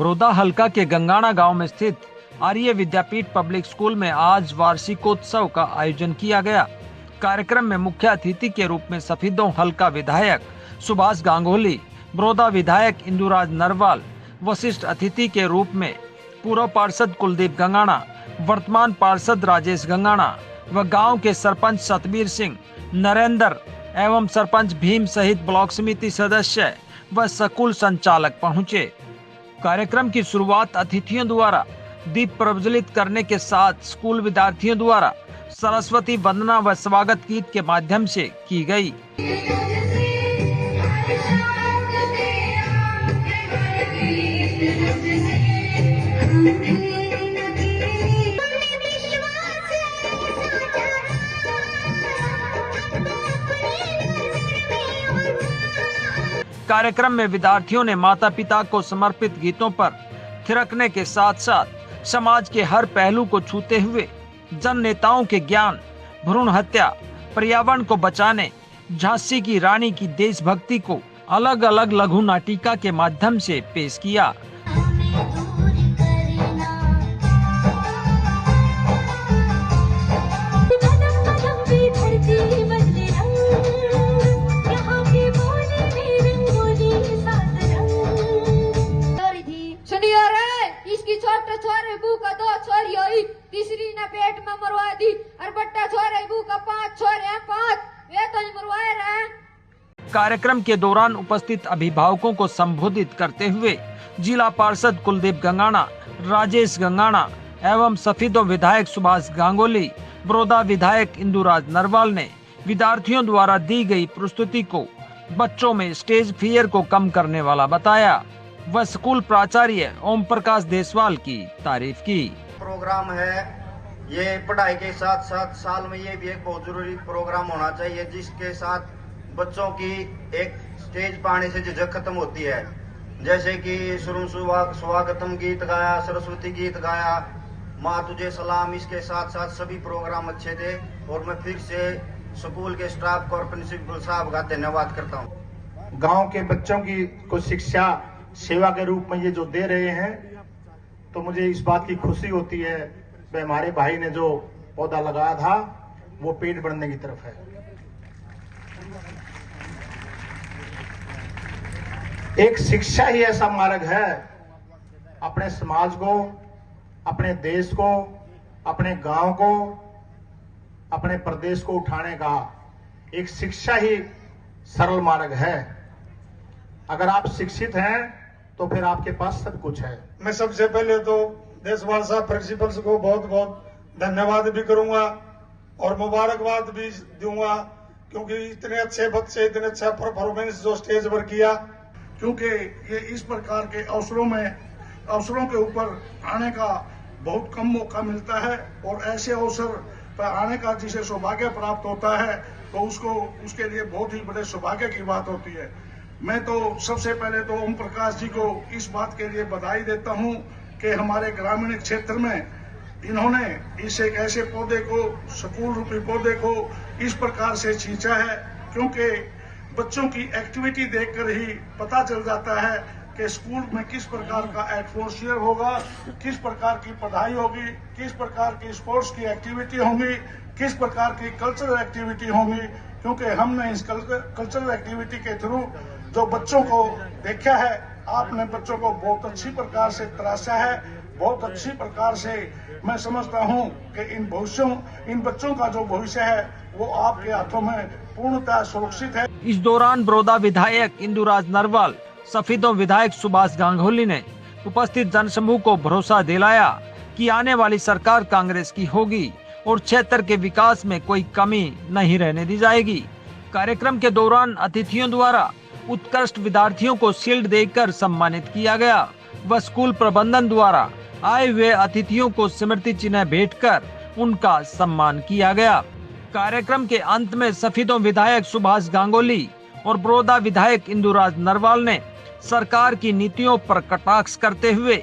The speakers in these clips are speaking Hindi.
बरोदा हल्का के गंगाना गांव में स्थित आर्य विद्यापीठ पब्लिक स्कूल में आज वार्षिकोत्सव का आयोजन किया गया। कार्यक्रम में मुख्य अतिथि के रूप में सफीदों हल्का विधायक सुभाष गांगुली, बरोदा विधायक इंदुराज नरवाल, वशिष्ठ अतिथि के रूप में पूर्व पार्षद कुलदीप गंगाना, वर्तमान पार्षद राजेश गंगाना व गांव के सरपंच सतबीर सिंह, नरेंद्र एवं सरपंच भीम सहित ब्लॉक समिति सदस्य व स्कूल संचालक पहुंचे। कार्यक्रम की शुरुआत अतिथियों द्वारा दीप प्रज्वलित करने के साथ स्कूल विद्यार्थियों द्वारा सरस्वती वंदना व स्वागत गीत के माध्यम से की गई। कार्यक्रम में विद्यार्थियों ने माता पिता को समर्पित गीतों पर थिरकने के साथ साथ समाज के हर पहलू को छूते हुए जन नेताओं के ज्ञान, भ्रूण हत्या, पर्यावरण को बचाने, झांसी की रानी की देशभक्ति को अलग अलग लघु नाटिका के माध्यम से पेश किया। तीसरी ने पेट में मरवा दी और बट्टा छोरे बू का 5 छोरे 5 वे तो मरवाए रहे। कार्यक्रम के दौरान उपस्थित अभिभावकों को संबोधित करते हुए जिला पार्षद कुलदीप गंगाना, राजेश गंगाना एवं सफीदों विधायक सुभाष गांगुली, बरोदा विधायक इंदुराज नरवाल ने विद्यार्थियों द्वारा दी गई प्रस्तुति को बच्चों में स्टेज फियर को कम करने वाला बताया व स्कूल प्राचार्य ओम प्रकाश देसवाल की तारीफ की। प्रोग्राम है ये पढ़ाई के साथ साथ साल में ये भी एक बहुत जरूरी प्रोग्राम होना चाहिए जिसके साथ बच्चों की एक स्टेज पाने से झिझक खत्म होती है। जैसे कि शुरू स्वागतम गीत गाया, सरस्वती गीत गाया, माँ तुझे सलाम, इसके साथ साथ सभी प्रोग्राम अच्छे थे और मैं फिर से स्कूल के स्टाफ को और प्रिंसिपल साहब का धन्यवाद करता हूँ। गांव के बच्चों की कुछ शिक्षा सेवा के रूप में ये जो दे रहे हैं तो मुझे इस बात की खुशी होती है कि हमारे भाई ने जो पौधा लगाया था वो पेड़ बढ़ने की तरफ है। एक शिक्षा ही ऐसा मार्ग है अपने समाज को, अपने देश को, अपने गांव को, अपने प्रदेश को उठाने का एक शिक्षा ही सरल मार्ग है। अगर आप शिक्षित हैं तो फिर आपके पास सब कुछ है। मैं सबसे पहले तो देशवाल साहब प्रिंसिपल्स को बहुत बहुत धन्यवाद भी करूंगा और मुबारकबाद भी दूंगा क्योंकि इतने अच्छे बच्चे, इतने अच्छा परफॉर्मेंस जो स्टेज पर किया, क्योंकि ये इस प्रकार के अवसरों के ऊपर आने का बहुत कम मौका मिलता है और ऐसे अवसर पर आने का जिसे सौभाग्य प्राप्त होता है तो उसके लिए बहुत ही बड़े सौभाग्य की बात होती है। मैं तो सबसे पहले तो ओम प्रकाश जी को इस बात के लिए बधाई देता हूं कि हमारे ग्रामीण क्षेत्र में इन्होंने इस एक ऐसे पौधे को, स्कूल रूपी पौधे को इस प्रकार से छींचा है क्योंकि बच्चों की एक्टिविटी देखकर ही पता चल जाता है कि स्कूल में किस प्रकार का एटमॉस्फेयर होगा, किस प्रकार की पढ़ाई होगी, किस प्रकार की स्पोर्ट्स की एक्टिविटी होंगी, किस प्रकार की कल्चरल एक्टिविटी होंगी। क्योंकि हमने इस कल्चरल एक्टिविटी के थ्रू जो बच्चों को देखा है, आपने बच्चों को बहुत अच्छी प्रकार से तराशा है, बहुत अच्छी प्रकार से मैं समझता हूं कि इन बच्चों का जो भविष्य है वो आपके हाथों में पूर्णतः सुरक्षित है। इस दौरान बरोदा विधायक इंदुराज नरवाल, सफीदों विधायक सुभाष गांगुली ने उपस्थित जनसमूह को भरोसा दिलाया कि आने वाली सरकार कांग्रेस की होगी और क्षेत्र के विकास में कोई कमी नहीं रहने दी जाएगी। कार्यक्रम के दौरान अतिथियों द्वारा उत्कृष्ट विद्यार्थियों को शील्ड देकर सम्मानित किया गया व स्कूल प्रबंधन द्वारा आए हुए अतिथियों को स्मृति चिन्ह भेंट कर उनका सम्मान किया गया। कार्यक्रम के अंत में सफीदों विधायक सुभाष गांगुली और बरोदा विधायक इंदुराज नरवाल ने सरकार की नीतियों पर कटाक्ष करते हुए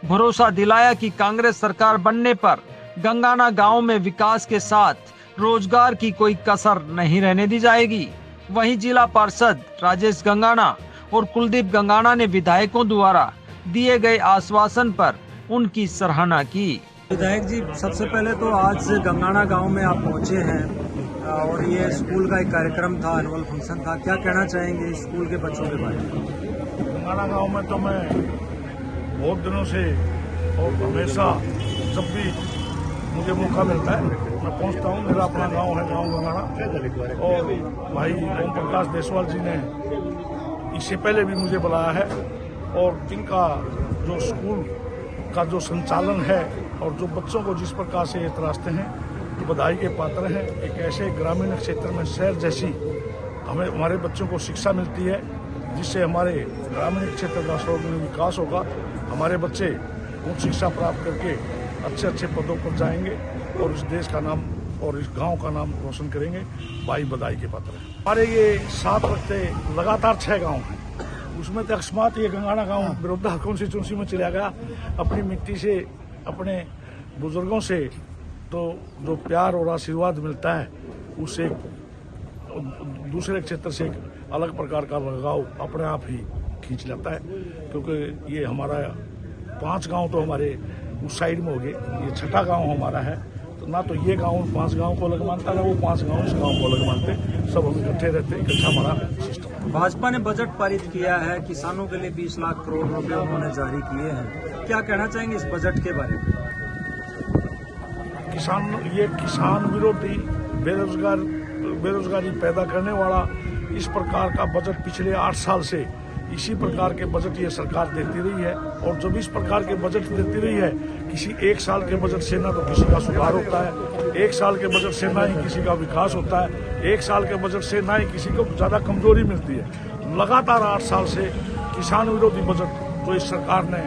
भरोसा दिलाया कि कांग्रेस सरकार बनने पर गंगाना गांव में विकास के साथ रोजगार की कोई कसर नहीं रहने दी जाएगी। वहीं जिला पार्षद राजेश गंगाना और कुलदीप गंगाना ने विधायकों द्वारा दिए गए आश्वासन पर उनकी सराहना की। विधायक जी, सबसे पहले तो आज गंगाना गांव में आप पहुंचे हैं और ये स्कूल का एक कार्यक्रम था, एनुअल फंक्शन था। क्या कहना चाहेंगे स्कूल के बच्चों के बारे में? गंगाना गांव में तो मैं बहुत दिनों से और हमेशा जब भी मुझे मौका मिलता है मैं पहुंचता हूं। मेरा अपना गांव है, गांव गंगाना। और भाई ओम प्रकाश देसवाल जी ने इससे पहले भी मुझे बुलाया है और इनका जो स्कूल का जो संचालन है और जो बच्चों को जिस प्रकार से ये तराशते हैं तो बधाई के पात्र हैं। एक ऐसे ग्रामीण क्षेत्र में शहर जैसी हमारे बच्चों को शिक्षा मिलती है जिससे हमारे ग्रामीण क्षेत्र का सर्वांगीण विकास होगा। हमारे बच्चे उच्च शिक्षा प्राप्त करके अच्छे अच्छे पदों पर जाएंगे और इस देश का नाम और इस गांव का नाम रोशन करेंगे। भाई बधाई के पात्र हैं। हमारे ये 7 वक्त लगातार 6 गांव हैं, उसमें तो अकस्मात ये गंगाना गांव बिरोधा कॉन्स्टिट्यूंसी में चला गया। अपनी मिट्टी से, अपने बुजुर्गों से तो जो प्यार और आशीर्वाद मिलता है उससे दूसरे क्षेत्र से एक अलग प्रकार का लगाव अपने आप ही खींच लेता है। क्योंकि ये हमारा 5 गांव तो हमारे उस साइड में हो गए, ये 6ठा गांव हमारा है। तो ना तो ये गांव 5 गांव को अलग मानता, ना वो 5 गांव इस गांव को अलग मानते, सब हम इकट्ठे रहते, इकट्ठा हमारा सिस्टम। भाजपा ने बजट पारित किया है, किसानों के लिए 20 लाख करोड़ रुपए उन्होंने जारी किए हैं। क्या कहना चाहेंगे इस बजट के बारे में? किसान विरोधी, बेरोजगारी पैदा करने वाला इस प्रकार का बजट पिछले 8 साल से इसी प्रकार के बजट ये सरकार देती रही है। और जब इस प्रकार के बजट देती रही है, किसी एक साल के बजट से ना तो किसी का सुधार होता है, एक साल के बजट से ना ही किसी का विकास होता है, एक साल के बजट से ना ही किसी को ज्यादा कमजोरी मिलती है। लगातार 8 साल से किसान विरोधी बजट जो इस सरकार ने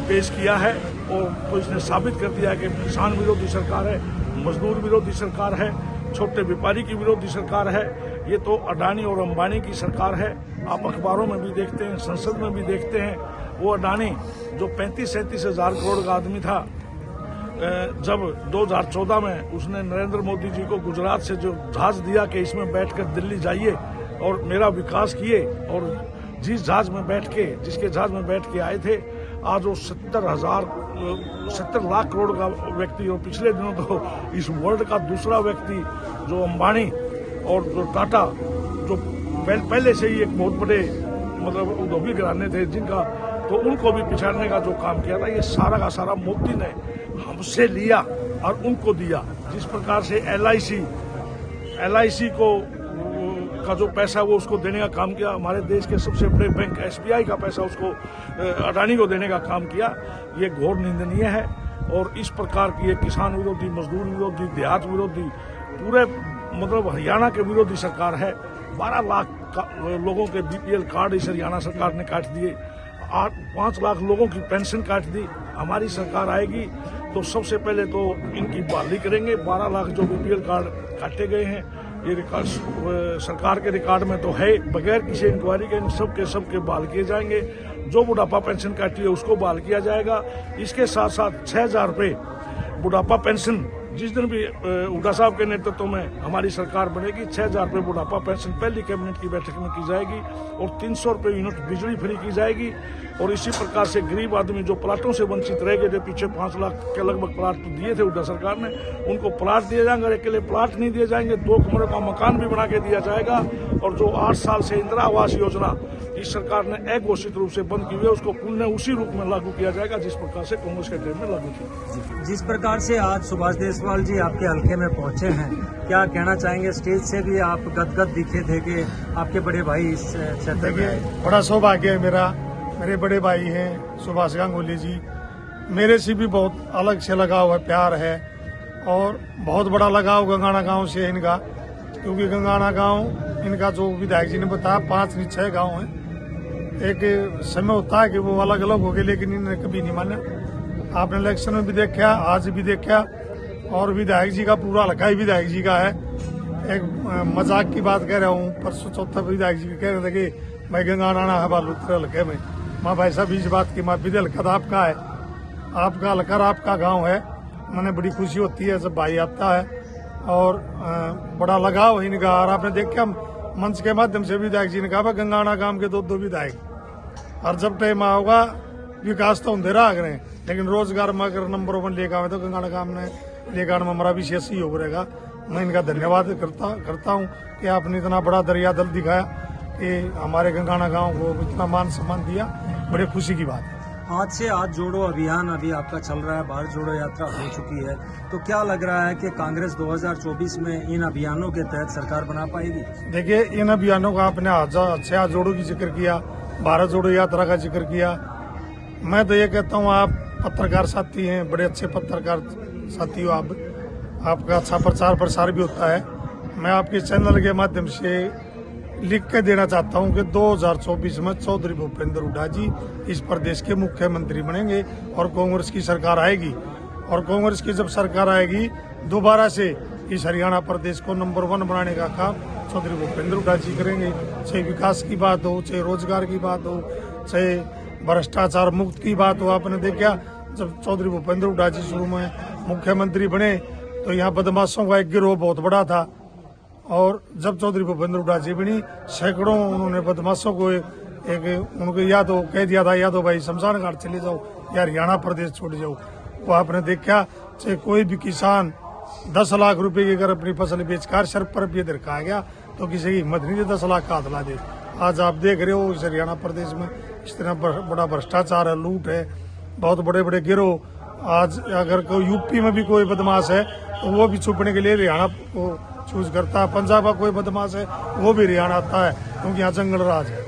पेश किया है और तो इसने साबित कर दिया है कि किसान विरोधी सरकार है, मजदूर विरोधी सरकार है, छोटे व्यापारी की विरोधी सरकार है। ये तो अडानी और अंबानी की सरकार है। आप अखबारों में भी देखते हैं, संसद में भी देखते हैं। वो अडानी जो 35-37 हजार करोड़ का आदमी था, जब 2014 में उसने नरेंद्र मोदी जी को गुजरात से जो जहाज दिया कि इसमें बैठकर दिल्ली जाइए और मेरा विकास किए, और जिस जहाज में बैठ के, जिसके जहाज में बैठ के आए थे, आज वो 70 लाख करोड़ का व्यक्ति, और पिछले दिनों तो इस वर्ल्ड का दूसरा व्यक्ति जो अंबानी और जो टाटा, जो पहले से ही एक बहुत बड़े मतलब उद्योगी घराने थे जिनका, तो उनको भी पिछाड़ने का जो काम किया था, ये सारा का सारा मोदी ने हमसे लिया और उनको दिया। जिस प्रकार से LIC को का जो पैसा वो उसको देने का काम किया, हमारे देश के सबसे बड़े बैंक SBI का पैसा उसको अडानी को देने का काम किया, ये घोर निंदनीय है। और इस प्रकार की किसान विरोधी, मजदूर विरोधी, देहात विरोधी, पूरे मतलब हरियाणा के विरोधी सरकार है। 12 लाख लोगों के BPL कार्ड इस हरियाणा सरकार ने काट दिए, 5 लाख लोगों की पेंशन काट दी। हमारी सरकार आएगी तो सबसे पहले तो इनकी बहाली करेंगे। 12 लाख जो BPL कार्ड काटे गए हैं, ये रिकॉर्ड सरकार के रिकॉर्ड में तो है, बगैर किसी इंक्वायरी के सबके बहाल किए जाएंगे। जो बुढ़ापा पेंशन काटी है उसको बहाल किया जाएगा। इसके साथ साथ 6,000 रुपये बुढ़ापा पेंशन, जिस दिन भी हुड्डा साहब के नेतृत्व में हमारी सरकार बनेगी, 6,000 रुपये बुढ़ापा पेंशन पहली कैबिनेट की बैठक में की जाएगी और 300 रुपये यूनिट बिजली फ्री की जाएगी। और इसी प्रकार से गरीब आदमी जो प्लाटों से वंचित रह गए थे, पीछे 5 लाख के लगभग प्लाट तो दिए थे हुड्डा सरकार ने, उनको प्लाट दिए जाएंगे। और अकेले प्लाट नहीं दिए जाएंगे, 2 कमरे का मकान भी बना के दिया जाएगा। और जो 8 साल से इंदिरा आवास योजना इस सरकार ने अघोषित रूप से बंद की हुई है, उसको पुनः उसी रूप में लागू किया जाएगा जिस प्रकार से कांग्रेस के टाइम में लागू किया। जिस प्रकार से आज सुभाष देसवाल जी आपके हल्के में पहुंचे हैं, क्या कहना चाहेंगे? स्टेज से भी आप गदगद दिखे थे कि आपके बड़े भाई इस क्षेत्र में। बड़ा सौभाग्य है मेरे बड़े भाई हैं सुभाष गांगुली जी, मेरे से भी बहुत अलग से लगाव है, प्यार है। और बहुत बड़ा लगाव गंगाना गांव से है इनका, क्योंकि गंगाना गांव इनका जो विधायक जी ने बताया 5 नहीं 6 गांव हैं। एक समय होता है कि वो अलग अलग हो गए, लेकिन इन्होंने कभी नहीं माना। आपने इलेक्शन में भी देखा, आज भी देखा। और विधायक जी का पूरा हल्का ही विधायक जी का है। एक मजाक की बात कह रहा हूँ, परसों चौथा विधायक जी कह रहे थे कि भाई गंगाना है बालूत्र हल्के में। माँ भाई साहब इस बात की, माँ विधि हल्का आपका है, आपका हल्का आपका गाँव है। मैंने बड़ी खुशी होती है जब भाई आता है और बड़ा लगाव है इनका। और आपने देखा मंच के माध्यम से विधायक जी ने कहा गंगाना गांव के 2 विधायक, और जब टाइम होगा विकास तो होते रहा करें, लेकिन रोजगार में अगर नंबर 1 लेकर आवे तो गंगाना काम ने लेकर में हमारा विशेष सहयोग रहेगा। मैं इनका धन्यवाद करता हूँ कि आपने इतना बड़ा दरिया दल दिखाया कि हमारे गंगाना गांव को इतना मान सम्मान दिया, बड़े खुशी की बात है। आज से हाथ जोड़ो अभियान अभी आपका चल रहा है, भारत जोड़ो यात्रा हो चुकी है, तो क्या लग रहा है कि कांग्रेस 2024 में इन अभियानों के तहत सरकार बना पाएगी? देखिए, इन अभियानों का आपने अच्छे हाथ जोड़ो की जिक्र किया, भारत जोड़ो यात्रा का जिक्र किया। मैं तो ये कहता हूँ, आप पत्रकार साथी हैं, बड़े अच्छे पत्रकार साथी हो आप, आपका अच्छा प्रचार प्रसार भी होता है। मैं आपके चैनल के माध्यम से लिख के देना चाहता हूं कि 2024 में चौधरी भूपेंद्र हुड्डा जी इस प्रदेश के मुख्यमंत्री बनेंगे और कांग्रेस की सरकार आएगी। और कांग्रेस की जब सरकार आएगी, दोबारा से इस हरियाणा प्रदेश को नंबर 1 बनाने का काम चौधरी भूपेंद्र हुड्डा जी करेंगे। चाहे विकास की बात हो, चाहे रोजगार की बात हो, चाहे भ्रष्टाचार मुक्त की बात हो। आपने देखा, जब चौधरी भूपेंद्र हुड्डा जी शुरू में मुख्यमंत्री बने तो यहाँ बदमाशों का एक गिरोह बहुत बड़ा था, और जब चौधरी भूपेंद्र हुड्डा जी बनी, सैकड़ों उन्होंने बदमाशों को उनको या तो कह दिया था, या तो भाई शमशान घाट चले जाओ या हरियाणा प्रदेश छोड़ जाओ। वो आपने देखा, चाहे कोई भी किसान 10 लाख रुपए की अगर अपनी फसल बेचकर सर पर भी रखा गया तो किसी की हिम्मत नहीं थी 10 लाख का हाथ ला दे। आज आप देख रहे हो इस हरियाणा प्रदेश में इस तरह बड़ा भ्रष्टाचार है, लूट है, बहुत बड़े बड़े गिरोह। आज अगर कोई यूपी में भी कोई बदमाश है तो वो भी छुपने के लिए हरियाणा को चूज करता है। पंजाब का कोई बदमाश है वो भी हरियाणा आता है, क्योंकि यहाँ जंगल राज है।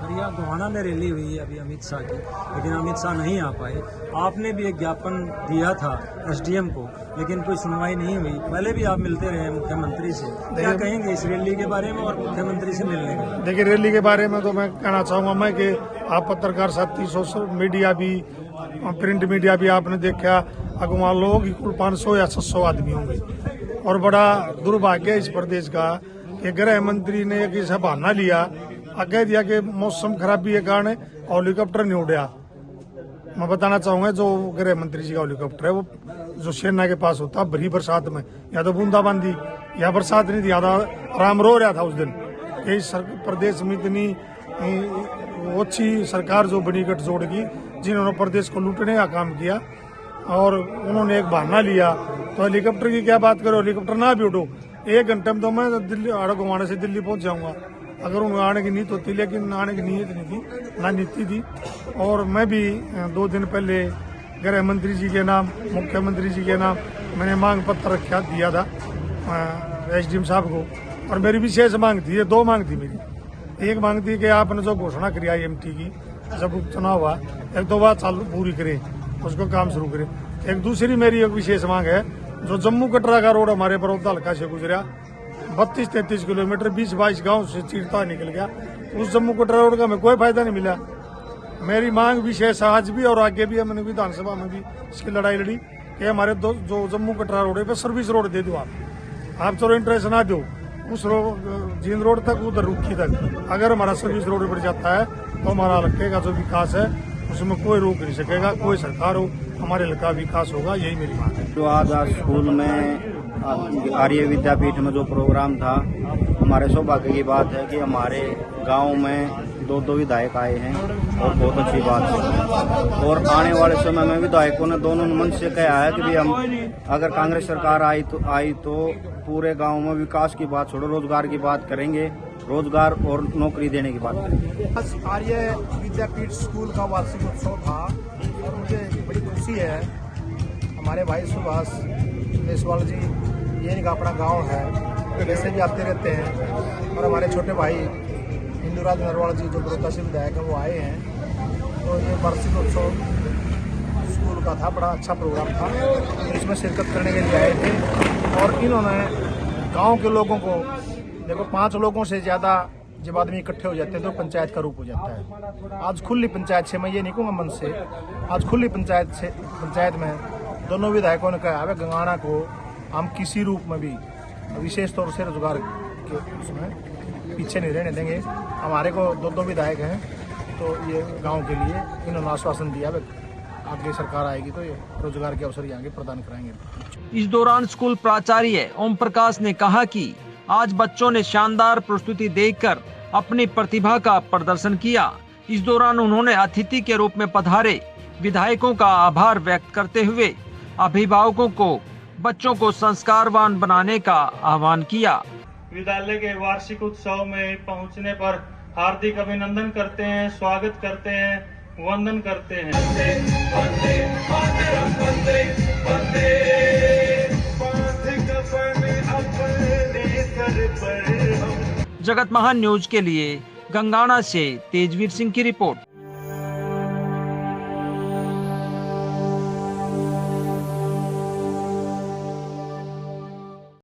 हरियाणा गोहाना में रैली हुई है अभी अमित शाह की, लेकिन अमित शाह नहीं आ पाए। आपने भी एक ज्ञापन दिया था एसडीएम को, लेकिन कोई सुनवाई नहीं हुई। पहले भी आप मिलते रहे मुख्यमंत्री से, क्या कहेंगे इस रैली के बारे में और मुख्यमंत्री से मिलने के? देखिए, रैली के बारे में तो मैं कहना चाहूंगा मैं कि आप पत्रकार साथी, सोशल मीडिया भी, प्रिंट मीडिया भी, आपने देखा अगवा लोग कुल 500 या 600 आदमी होंगे। और बड़ा दुर्भाग्य इस प्रदेश का कि गृह मंत्री ने एक ऐसा बहाना लिया, कह दिया कि मौसम खराबी के कारण हेलीकॉप्टर नहीं उड़ा। मैं बताना चाहूंगा, जो गृह मंत्री जी का हेलीकॉप्टर है वो जो सेना के पास होता, भरी बरसात में या तो बूंदाबांदी या बरसात नहीं थी, आराम रो रहा था उस दिन। इस प्रदेश में इतनी अच्छी सरकार जो बनी गठजोड़ की, जिन्होंने प्रदेश को लूटने का काम किया, और उन्होंने एक बहाना लिया। तो हेलीकॉप्टर की क्या बात करो, हेलीकॉप्टर ना भी उठो, 1 घंटे में तो मैं दिल्ली घुमाने से दिल्ली पहुंच जाऊंगा अगर उन्हें आने की नीयत होती, लेकिन आने की नीयत नहीं थी, ना नीति थी। और मैं भी 2 दिन पहले गृह मंत्री जी के नाम, मुख्यमंत्री जी के नाम मैंने मांग पत्र दिया था एसडीएम साहब को, और मेरी विशेष मांग थी, ये 2 मांग थी मेरी। एक मांग थी कि आपने जो घोषणा करी IMT की, जब उपचुनाव हुआ, एक तो बात चालू पूरी करें, उसको काम शुरू करें। एक दूसरी मेरी एक विशेष मांग है, जो जम्मू कटरा का रोड हमारे बड़ौदा हल्का से गुजरा, 32-33 किलोमीटर 20-22 गांव से चीरता निकल गया, उस जम्मू कटरा रोड का हमें कोई फायदा नहीं मिला। मेरी मांग विशेष आज भी और आगे भी, मैंने विधानसभा में भी इसकी लड़ाई लड़ी कि हमारे जो जम्मू कटरा रोड है, सर्विस रोड दे दो आप चलो इंटरेस्ट ना दो उस रोड, जींद रोड तक, उधर रुखी तक। अगर हमारा सर्विस रोड बढ़ जाता है तो हमारा हल्के का जो विकास है उसमें कोई रोक नहीं सकेगा, कोई सरकार हो, हमारे इलाका विकास होगा, यही मेरी मांग है। जो आज स्कूल में आर्य विद्यापीठ में जो प्रोग्राम था, हमारे सौभाग्य की बात है कि हमारे गांव में 2 विधायक आए हैं और बहुत अच्छी बात है। और आने वाले समय में विधायकों ने दोनों मन से कहा है कि भी हम अगर कांग्रेस सरकार आई तो पूरे गांव में विकास की बात छोड़ो, रोजगार की बात करेंगे, रोजगार और नौकरी देने की बात करेंगे। आर्य विद्यापीठ स्कूल का वार्षिक उत्सव था और मुझे बड़ी खुशी है, हमारे भाई सुभाष देशवाल जी, ये इनका अपना गांव है, वैसे भी आते रहते हैं, और हमारे छोटे भाई इंदुराज नरवाल जी जो बड़ौदा से विधायक हैं वो आए हैं। तो ये वार्षिक उत्सव स्कूल का था, बड़ा अच्छा प्रोग्राम था, इसमें शिरकत करने के लिए आए थे। और इन्होंने गांव के लोगों को, देखो 5 लोगों से ज़्यादा जब आदमी इकट्ठे हो जाते हैं तो पंचायत का रूप हो जाता है। आज खुली पंचायत से, मैं ये नहीं कहूँगा मन से, आज खुली पंचायत में दोनों विधायकों ने कहा है गंगाना को हम किसी रूप में भी, विशेष तौर से रोजगार के उसमें पीछे नहीं रहने देंगे। हमारे को 2 विधायक हैं, तो ये गांव के लिए इन्होंने आश्वासन दिया आगे सरकार आएगी तो ये रोजगार के अवसर यहाँ प्रदान कराएंगे। इस दौरान स्कूल प्राचार्य ओम प्रकाश ने कहा कि आज बच्चों ने शानदार प्रस्तुति देकर अपनी प्रतिभा का प्रदर्शन किया। इस दौरान उन्होंने अतिथि के रूप में पधारे विधायकों का आभार व्यक्त करते हुए अभिभावकों को बच्चों को संस्कारवान बनाने का आह्वान किया। विद्यालय के वार्षिक उत्सव में पहुंचने पर हार्दिक अभिनंदन करते हैं, स्वागत करते हैं, वंदन करते हैं। जगत महान न्यूज के लिए गंगाना से तेजवीर सिंह की रिपोर्ट।